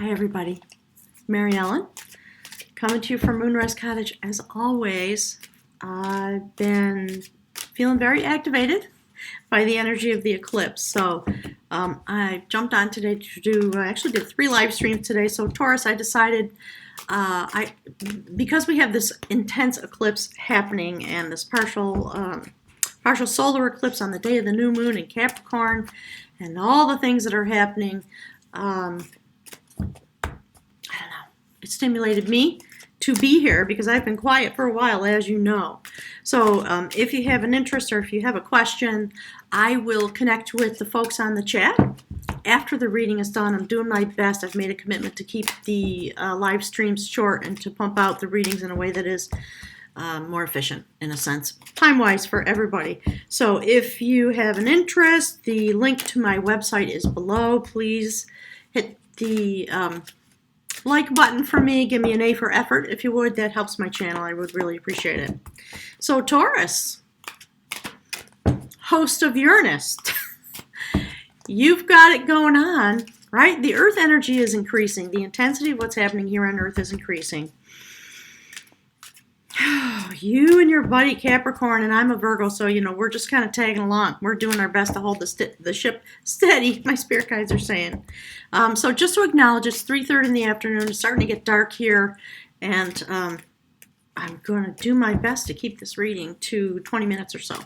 Hi everybody, Mary Ellen, coming to you from Moonrise Cottage. As always, I've been feeling very activated by the energy of the eclipse. So I jumped on today to do, I actually did 3 live streams today. So Taurus, I decided, because we have this intense eclipse happening and this partial solar eclipse on the day of the new moon in Capricorn and all the things that are happening, it stimulated me to be here because I've been quiet for a while, as you know. So if you have an interest or if you have a question, I will connect with the folks on the chat after the reading is done. I'm doing my best. I've made a commitment to keep the live streams short and to pump out the readings in a way that is more efficient, in a sense, time-wise for everybody. So if you have an interest, the link to my website is below. Please hit the like button for me. Give me an A for effort, if you would. That helps my channel. I would really appreciate it. So Taurus, host of Uranus, you've got it going on, right? The Earth energy is increasing. The intensity of what's happening here on Earth is increasing. You and your buddy Capricorn, and I'm a Virgo, so we're just kind of tagging along. We're doing our best to hold the ship steady, my spirit guides are saying. So just to acknowledge, it's 3:30 in the afternoon. It's starting to get dark here, and I'm going to do my best to keep this reading to 20 minutes or so.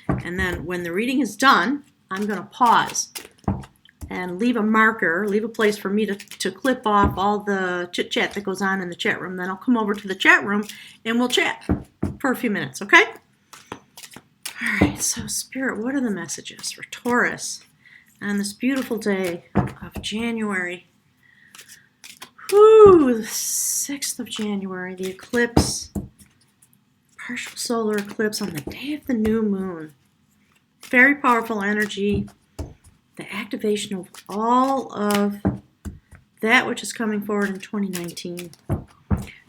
And then when the reading is done, I'm going to pause and leave a marker, leave a place for me to clip off all the chit-chat that goes on in the chat room. Then I'll come over to the chat room and we'll chat for a few minutes, okay? All right, so Spirit, what are the messages for Taurus on this beautiful day of January? Whew, the 6th of January, the eclipse, partial solar eclipse on the day of the new moon. Very powerful energy. The activation of all of that which is coming forward in 2019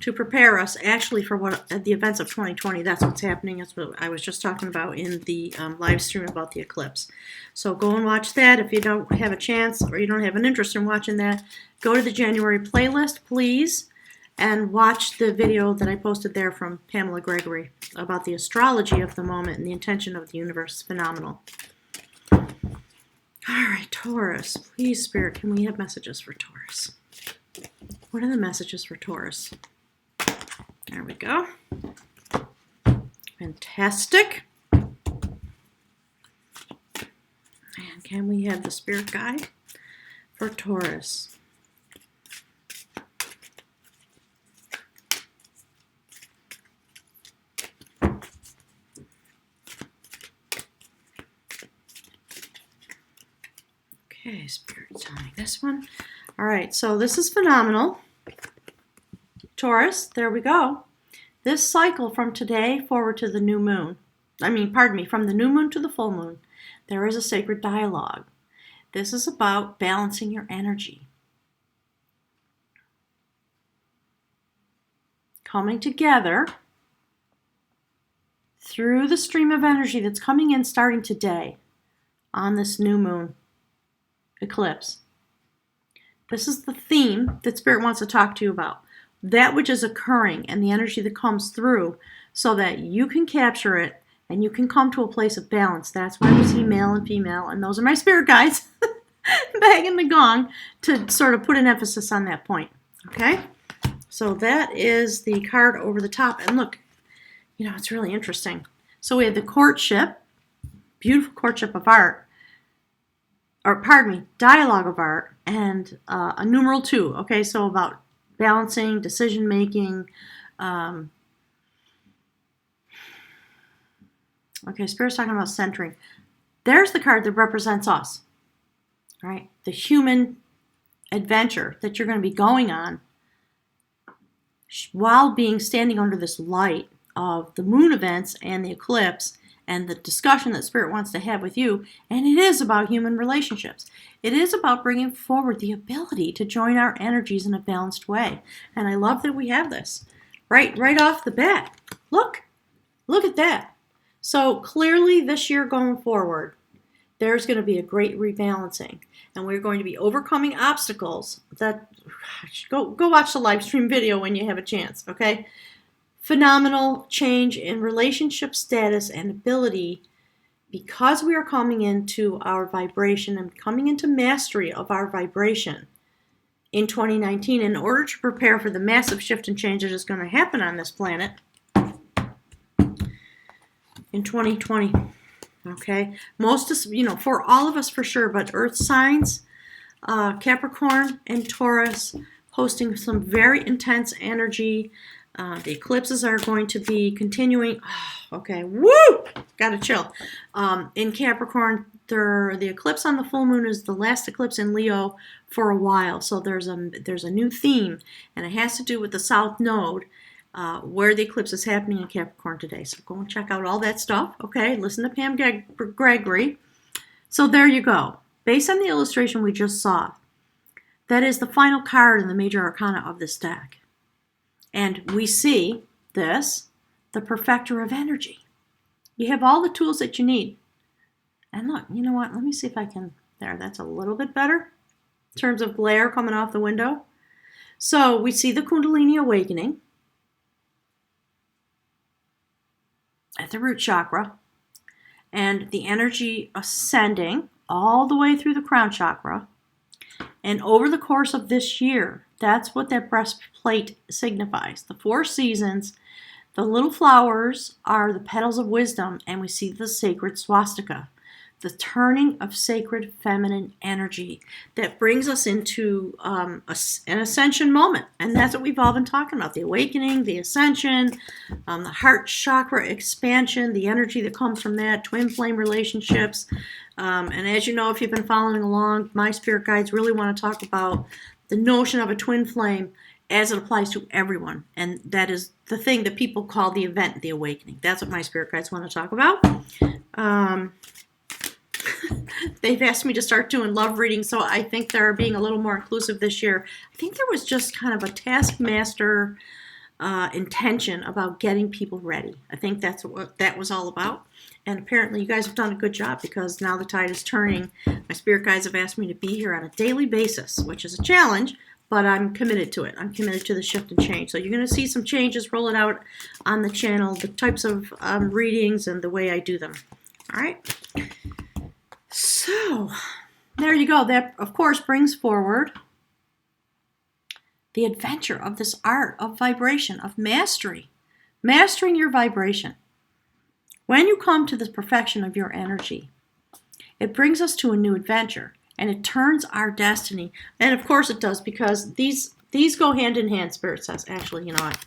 to prepare us actually for what the events of 2020. That's what's happening. That's what I was just talking about in the live stream about the eclipse. So go and watch that. If you don't have a chance or you don't have an interest in watching that, go to the January playlist, please, and watch the video that I posted there from Pamela Gregory about the astrology of the moment and the intention of the universe. Phenomenal. All right, Taurus, please, Spirit, can we have messages for Taurus? What are the messages for Taurus? There we go. Fantastic. And can we have the Spirit guide for Taurus? Okay, Spirit telling this one. All right, so this is phenomenal. Taurus, there we go. This cycle from today forward to the new moon, from the new moon to the full moon, there is a sacred dialogue. This is about balancing your energy. Coming together through the stream of energy that's coming in starting today on this new moon eclipse. This is the theme that Spirit wants to talk to you about. That which is occurring and the energy that comes through so that you can capture it and you can come to a place of balance. That's why we see male and female, and those are my spirit guides banging the gong to sort of put an emphasis on that point. Okay? So that is the card over the top. And look, it's really interesting. So we have the courtship, beautiful courtship of art, dialogue of art, and a numeral 2. Okay, so about balancing, decision making. Okay, Spirit's talking about centering. There's the card that represents us, right? The human adventure that you're going to be going on while standing under this light of the moon events and the eclipse and the discussion that Spirit wants to have with you. And it is about human relationships. It is about bringing forward the ability to join our energies in a balanced way. And I love that we have this right off the bat. Look at that. So clearly this year going forward, there's going to be a great rebalancing, and we're going to be overcoming obstacles that go watch the live stream video when you have a chance, okay? Phenomenal change in relationship status and ability because we are coming into our vibration and coming into mastery of our vibration in 2019 in order to prepare for the massive shift and change that is going to happen on this planet in 2020. Okay, most of for all of us for sure, but Earth signs, Capricorn and Taurus, hosting some very intense energy. The eclipses are going to be continuing. Oh, okay, woo! Gotta chill. In Capricorn, the eclipse on the full moon is the last eclipse in Leo for a while. So there's a new theme, and it has to do with the South Node. Where the eclipse is happening in Capricorn today. So go and check out all that stuff. Okay, listen to Pam Gregory. So there you go. Based on the illustration we just saw, that is the final card in the major arcana of this deck. And we see this, the perfecter of energy. You have all the tools that you need. And look, you know what? Let me see if I can, there, that's a little bit better in terms of glare coming off the window. So we see the Kundalini awakening at the root chakra, and the energy ascending all the way through the crown chakra. And over the course of this year, that's what that breastplate signifies. The 4 seasons, the little flowers are the petals of wisdom, and we see the sacred swastika, the turning of sacred feminine energy that brings us into an ascension moment. And that's what we've all been talking about, the awakening, the ascension, the heart chakra expansion, the energy that comes from that, twin flame relationships. And as you know, if you've been following along, my spirit guides really want to talk about the notion of a twin flame as it applies to everyone. And that is the thing that people call the event, the awakening. That's what my spirit guides want to talk about. They've asked me to start doing love readings, so I think they're being a little more inclusive this year. I think there was just kind of a taskmaster intention about getting people ready. I think that's what that was all about. And apparently you guys have done a good job, because now the tide is turning. My spirit guides have asked me to be here on a daily basis, which is a challenge, but I'm committed to it. I'm committed to the shift and change. So you're going to see some changes rolling out on the channel, the types of readings and the way I do them. All right. So there you go. That, of course, brings forward the adventure of this art of vibration, of mastery, mastering your vibration. When you come to the perfection of your energy, it brings us to a new adventure, and it turns our destiny. And of course it does, because these go hand in hand, Spirit says. Actually, you know what?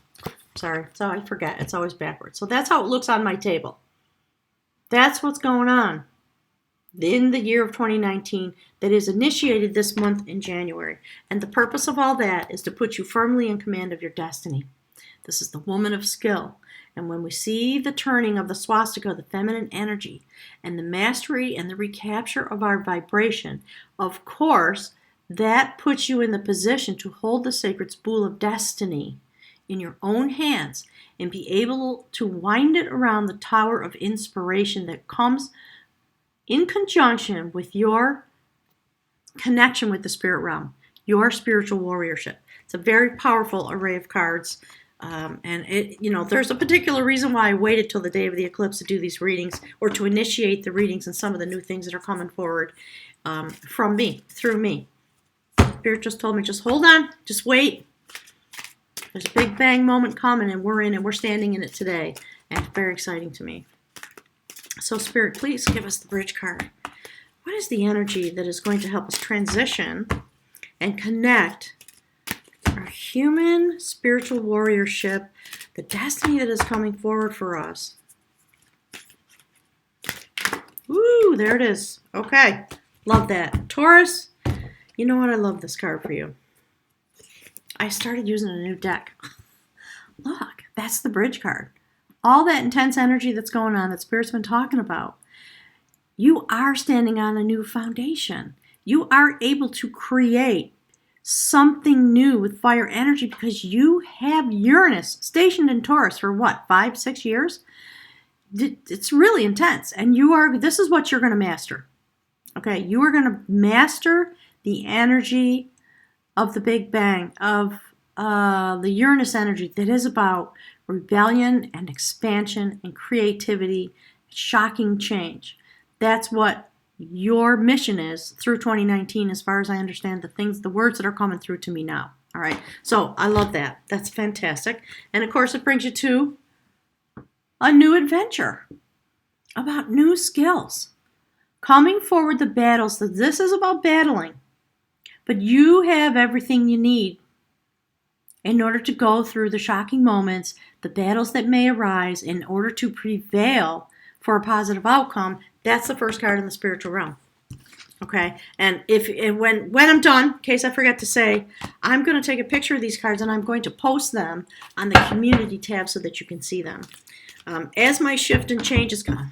Sorry. So I forget. It's always backwards. So that's how it looks on my table. That's what's going on in the year of 2019 that is initiated this month in January. And the purpose of all that is to put you firmly in command of your destiny. This is the woman of skill. And when we see the turning of the swastika, the feminine energy, and the mastery and the recapture of our vibration, of course, that puts you in the position to hold the sacred spool of destiny in your own hands and be able to wind it around the tower of inspiration that comes in conjunction with your connection with the spirit realm, your spiritual warriorship. It's a very powerful array of cards. And it, there's a particular reason why I waited till the day of the eclipse to do these readings, or to initiate the readings and some of the new things that are coming forward from me, through me. Spirit just told me, just hold on, just wait. There's a big bang moment coming, and we're standing in it today. And it's very exciting to me. So Spirit, please give us the bridge card. What is the energy that is going to help us transition and connect our human spiritual warriorship, the destiny that is coming forward for us? Woo, there it is. Okay, love that. Taurus, you know what? I love this card for you. I started using a new deck. Look, that's the bridge card. All that intense energy that's going on that Spirit's been talking about. You are standing on a new foundation. You are able to create something new with fire energy, because you have Uranus stationed in Taurus for what, 5-6 years? It's really intense, and this is what you're going to master. Okay, you are going to master the energy of the Big Bang, of the Uranus energy that is about rebellion and expansion and creativity, shocking change. That's what your mission is through 2019, as far as I understand the words that are coming through to me now. All right, so I love that. That's fantastic. And of course, it brings you to a new adventure about new skills. Coming forward the battles, that this is about battling, but you have everything you need in order to go through the shocking moments, the battles that may arise, in order to prevail for a positive outcome. That's the first card in the spiritual realm. Okay, and when I'm done, in case I forget to say, I'm going to take a picture of these cards and I'm going to post them on the community tab so that you can see them. As my shift and change is gone.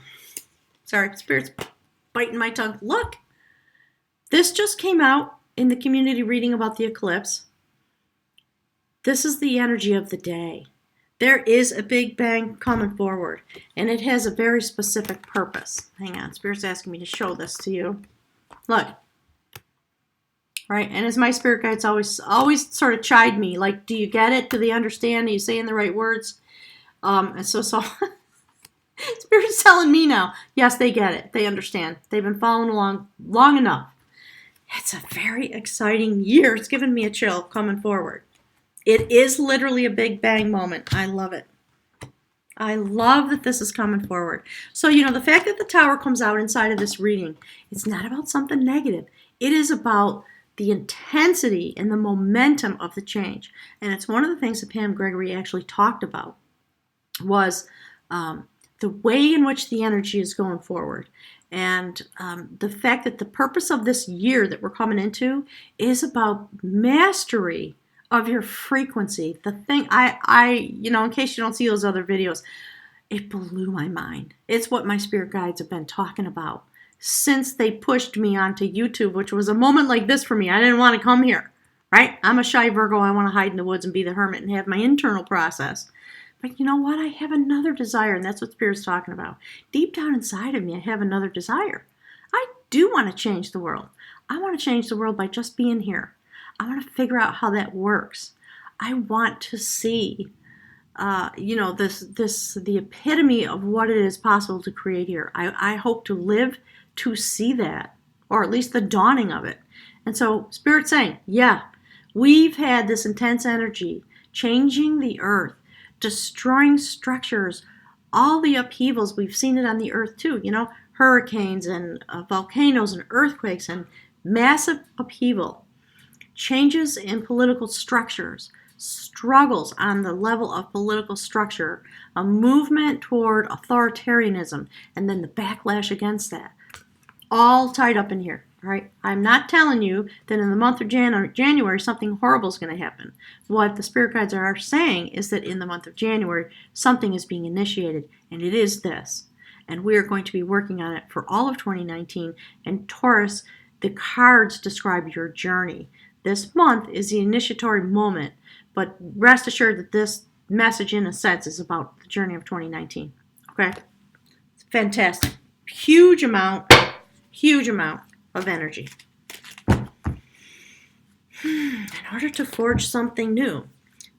Sorry, Spirit's biting my tongue. Look, this just came out in the community reading about the eclipse. This is the energy of the day. There is a Big Bang coming forward, and it has a very specific purpose. Hang on, Spirit's asking me to show this to you. Look, right? And as my spirit guides always sort of chide me, like, do you get it? Do they understand? Are you saying the right words? And so Spirit's telling me now, yes, they get it. They understand. They've been following along long enough. It's a very exciting year. It's given me a chill coming forward. It is literally a Big Bang moment. I love it. I love that this is coming forward. So, the fact that the Tower comes out inside of this reading, it's not about something negative. It is about the intensity and the momentum of the change. And it's one of the things that Pam Gregory actually talked about was the way in which the energy is going forward. And the fact that the purpose of this year that we're coming into is about mastery of your frequency. The thing in case you don't see those other videos, it blew my mind. It's what my spirit guides have been talking about since they pushed me onto YouTube, which was a moment like this for me. I didn't want to come here, right? I'm a shy Virgo. I want to hide in the woods and be the hermit and have my internal process. But you know what? I have another desire, and that's what Spirit's talking about. Deep down inside of me, I have another desire. I do want to change the world. I want to change the world by just being here. I want to figure out how that works. I want to see, the epitome of what it is possible to create here. I hope to live to see that, or at least the dawning of it. And so Spirit's saying, yeah, we've had this intense energy changing the earth, destroying structures, all the upheavals. We've seen it on the earth too, hurricanes and volcanoes and earthquakes and massive upheaval, changes in political structures, struggles on the level of political structure, a movement toward authoritarianism, and then the backlash against that, all tied up in here. Right? I'm not telling you that in the month of January something horrible is going to happen. What the spirit guides are saying is that in the month of January something is being initiated, and it is this. And we are going to be working on it for all of 2019. And Taurus, the cards describe your journey. This month is the initiatory moment, but rest assured that this message, in a sense, is about the journey of 2019. Okay? It's fantastic. Huge amount of energy. In order to forge something new,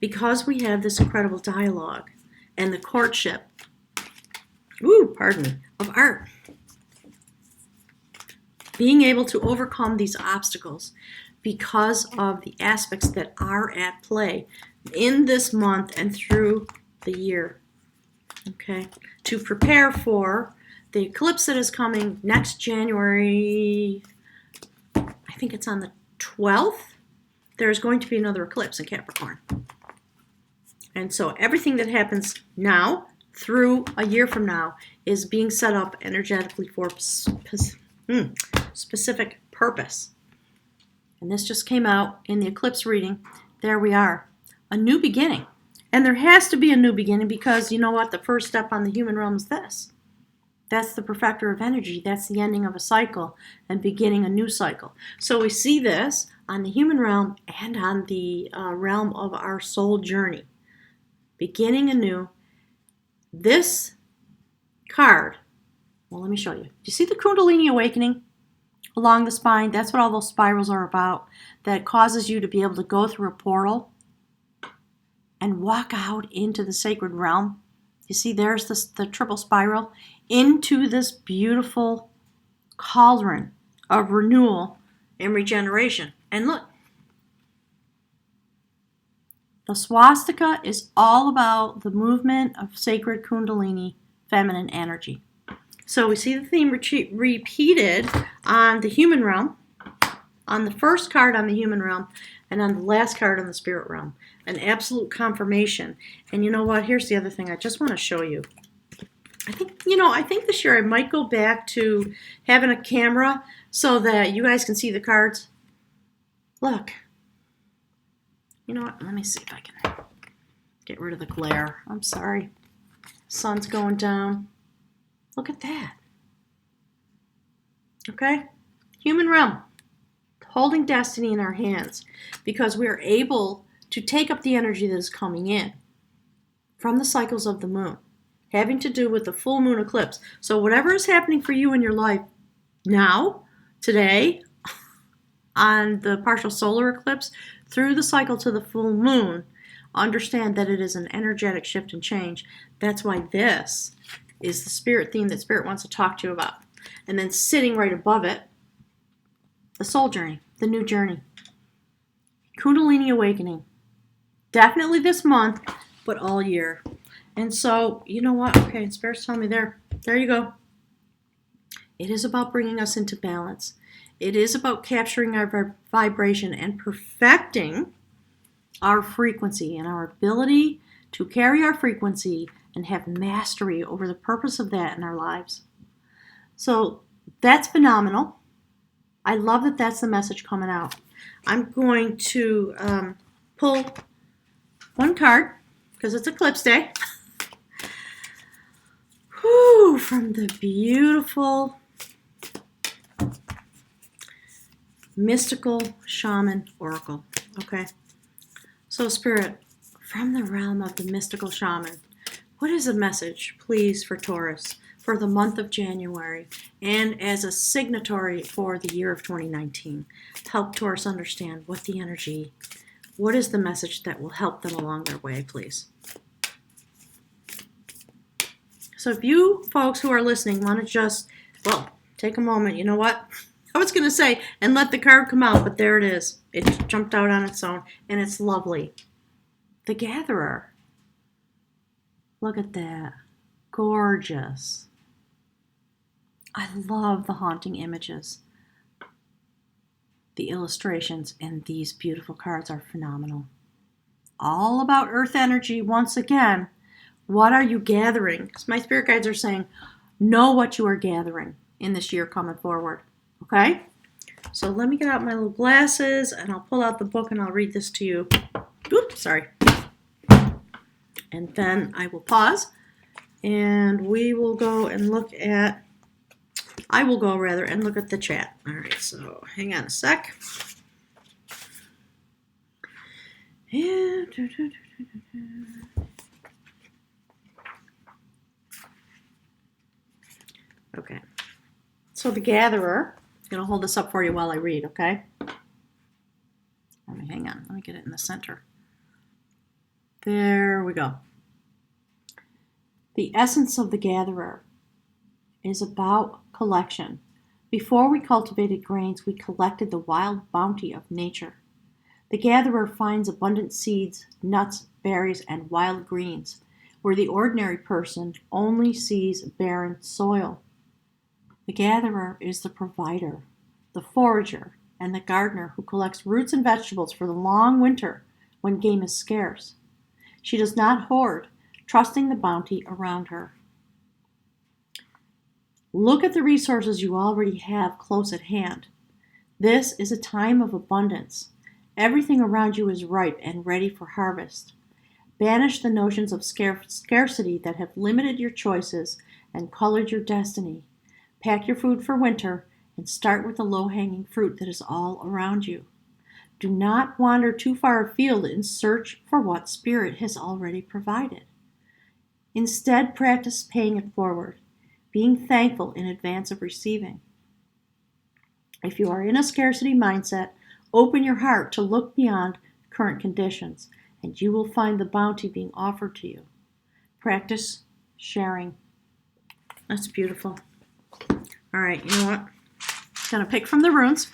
because we have this incredible dialogue and the courtship, of art, being able to overcome these obstacles because of the aspects that are at play in this month and through the year. Okay, to prepare for the eclipse that is coming next January, I think it's on the 12th, there's going to be another eclipse in Capricorn. And so everything that happens now through a year from now is being set up energetically for specific purpose. And this just came out in the eclipse reading. There we are. A new beginning. And there has to be a new beginning because you know what? The first step on the human realm is this. That's the perfecter of energy. That's the ending of a cycle and beginning a new cycle. So we see this on the human realm and on the realm of our soul journey. Beginning anew. This card, well, let me show you. Do you see the Kundalini awakening? along the spine. That's what all those spirals are about. That causes you to be able to go through a portal and walk out into the sacred realm. You see, there's the triple spiral into this beautiful cauldron of renewal and regeneration. And look, the swastika is all about the movement of sacred Kundalini feminine energy. So we see the theme repeated on the human realm, on the first card on the human realm, and on the last card on the spirit realm. An absolute confirmation. And you know what? Here's the other thing I just want to show you. I think this year I might go back to having a camera so that you guys can see the cards. Look. You know what? Let me see if I can get rid of the glare. I'm sorry. Sun's going down. Look at that. Okay? Human realm. Holding destiny in our hands because we are able to take up the energy that is coming in from the cycles of the moon, having to do with the full moon eclipse. So whatever is happening for you in your life now, today, on the partial solar eclipse, through the cycle to the full moon, understand that it is an energetic shift and change. That's why this is the spirit theme that Spirit wants to talk to you about. And then sitting right above it, the soul journey, the new journey. Kundalini awakening. Definitely this month, but all year. And so, you know what? Okay, Spirit's telling me there you go. It is about bringing us into balance. It is about capturing our vibration and perfecting our frequency and our ability to carry our frequency and have mastery over the purpose of that in our lives. So that's phenomenal. I love that that's the message coming out. I'm going to pull one card because it's Eclipse Day. Whew, from the beautiful Mystical Shaman Oracle. Okay. So Spirit, from the realm of the Mystical Shaman, what is a message, please, for Taurus for the month of January and as a signatory for the year of 2019? Help Taurus understand what is the message that will help them along their way, please. So if you folks who are listening want to just, take a moment, you know what? I was going to say, and let the card come out, but there it is. It jumped out on its own, and it's lovely. The Gatherer. Look at that. Gorgeous. I love the haunting images. The illustrations in these beautiful cards are phenomenal. All about earth energy once again. What are you gathering? Because my spirit guides are saying, know what you are gathering in this year coming forward. Okay? So let me get out my little glasses and I'll pull out the book and I'll read this to you. Oops, sorry. And then I will pause and we will go and look at, and look at the chat. All right, so hang on a sec. Okay. So the Gatherer, I'm going to hold this up for you while I read, okay? Hang on. Let me get it in the center. There we go. The essence of the Gatherer is about collection. Before we cultivated grains, we collected the wild bounty of nature. The Gatherer finds abundant seeds, nuts, berries, and wild greens, where the ordinary person only sees barren soil. The Gatherer is the provider, the forager, and the gardener who collects roots and vegetables for the long winter when game is scarce. She does not hoard, trusting the bounty around her. Look at the resources you already have close at hand. This is a time of abundance. Everything around you is ripe and ready for harvest. Banish the notions of scarcity that have limited your choices and colored your destiny. Pack your food for winter and start with the low-hanging fruit that is all around you. Do not wander too far afield in search for what Spirit has already provided. Instead, practice paying it forward, being thankful in advance of receiving. If you are in a scarcity mindset, open your heart to look beyond current conditions, and you will find the bounty being offered to you. Practice sharing. That's beautiful. All right, you know what? I'm going to pick from the runes.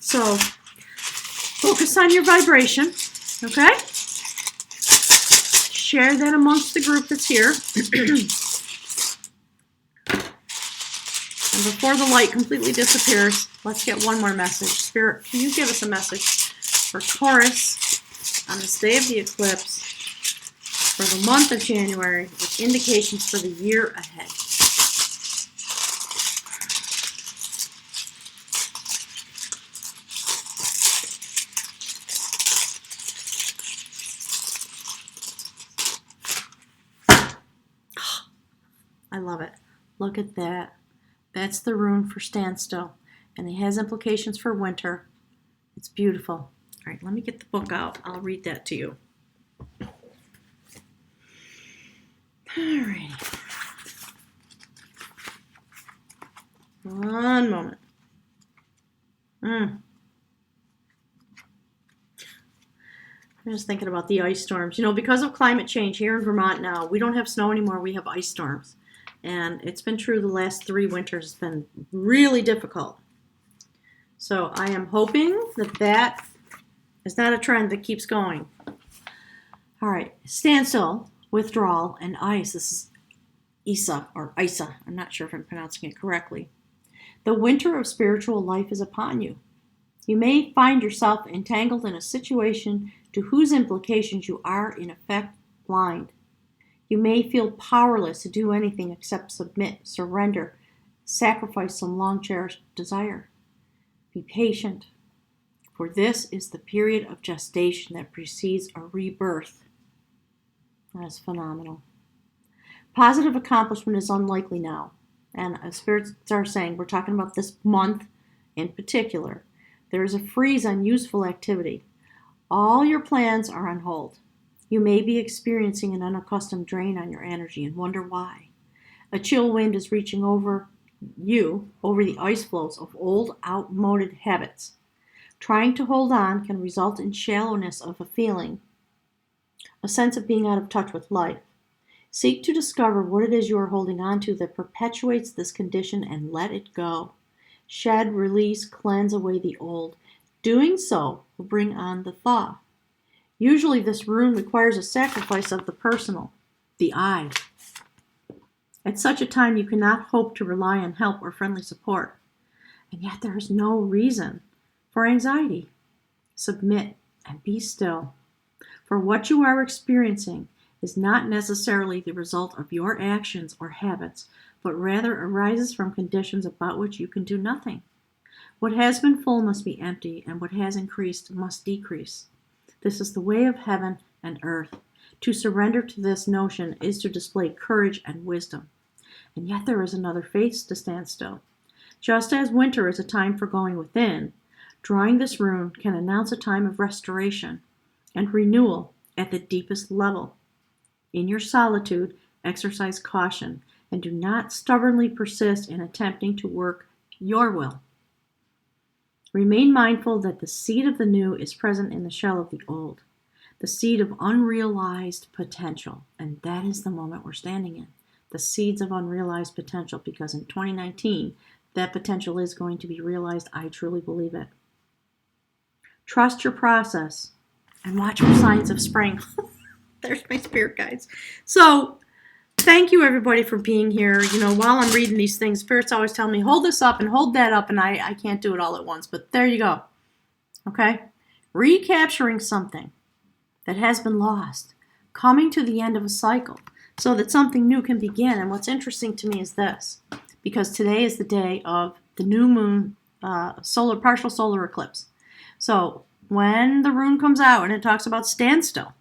So focus on your vibration, okay? Share that amongst the group that's here. And before the light completely disappears, let's get one more message. Spirit, can you give us a message for Taurus on this day of the eclipse for the month of January with indications for the year ahead? I love it. Look at that. That's the rune for standstill, and it has implications for winter. It's beautiful. All right, let me get the book out. I'll read that to you. All right. One moment. I'm just thinking about the ice storms. You know, because of climate change here in Vermont now, we don't have snow anymore. We have ice storms. And it's been true the last 3 winters. It's been really difficult. So I am hoping that that is not a trend that keeps going. All right. Standstill, withdrawal, and ice. This is Isa or Isa. I'm not sure if I'm pronouncing it correctly. The winter of spiritual life is upon you. You may find yourself entangled in a situation to whose implications you are, in effect, blind. You may feel powerless to do anything except submit, surrender, sacrifice some long-cherished desire. Be patient, for this is the period of gestation that precedes a rebirth. That's phenomenal. Positive accomplishment is unlikely now. And as spirits are saying, we're talking about this month in particular. There is a freeze on useful activity. All your plans are on hold. You may be experiencing an unaccustomed drain on your energy and wonder why. A chill wind is reaching over you over the ice floes of old, outmoded habits. Trying to hold on can result in shallowness of a feeling, a sense of being out of touch with life. Seek to discover what it is you are holding on to that perpetuates this condition and let it go. Shed, release, cleanse away the old. Doing so will bring on the thaw. Usually this rune requires a sacrifice of the personal, the I. At such a time you cannot hope to rely on help or friendly support. And yet there is no reason for anxiety. Submit and be still. For what you are experiencing is not necessarily the result of your actions or habits, but rather arises from conditions about which you can do nothing. What has been full must be empty, and what has increased must decrease. This is the way of heaven and earth. To surrender to this notion is to display courage and wisdom. And yet there is another phase to stand still. Just as winter is a time for going within, drawing this rune can announce a time of restoration and renewal at the deepest level. In your solitude, exercise caution and do not stubbornly persist in attempting to work your will. Remain mindful that the seed of the new is present in the shell of the old, the seed of unrealized potential, and that is the moment we're standing in, the seeds of unrealized potential, because in 2019, that potential is going to be realized. I truly believe it. Trust your process and watch for signs of spring. There's my spirit guides. So, thank you everybody for being here. You know, while I'm reading these things, spirits always tell me, hold this up and hold that up, and I can't do it all at once, but there you go. Okay? Recapturing something that has been lost, coming to the end of a cycle so that something new can begin. And what's interesting to me is this, because today is the day of the new moon, partial solar eclipse. So when the rune comes out and it talks about standstill,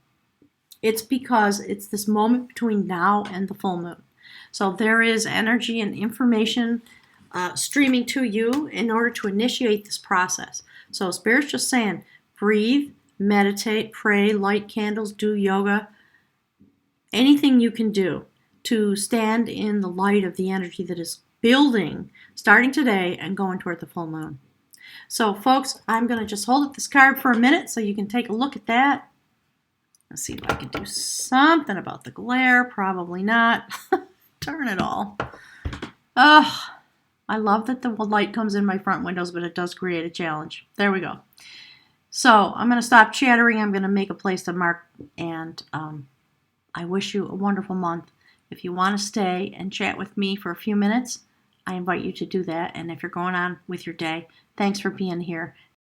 it's because it's this moment between now and the full moon. So there is energy and information streaming to you in order to initiate this process. So Spirit's just saying, breathe, meditate, pray, light candles, do yoga, anything you can do to stand in the light of the energy that is building starting today and going toward the full moon. So folks, I'm going to just hold up this card for a minute so you can take a look at that. Let's see if I can do something about the glare. Probably not. Darn it all. Ugh. I love that the light comes in my front windows, but it does create a challenge. There we go. So I'm going to stop chattering. I'm going to make a place to mark, and I wish you a wonderful month. If you want to stay and chat with me for a few minutes, I invite you to do that. And if you're going on with your day, thanks for being here.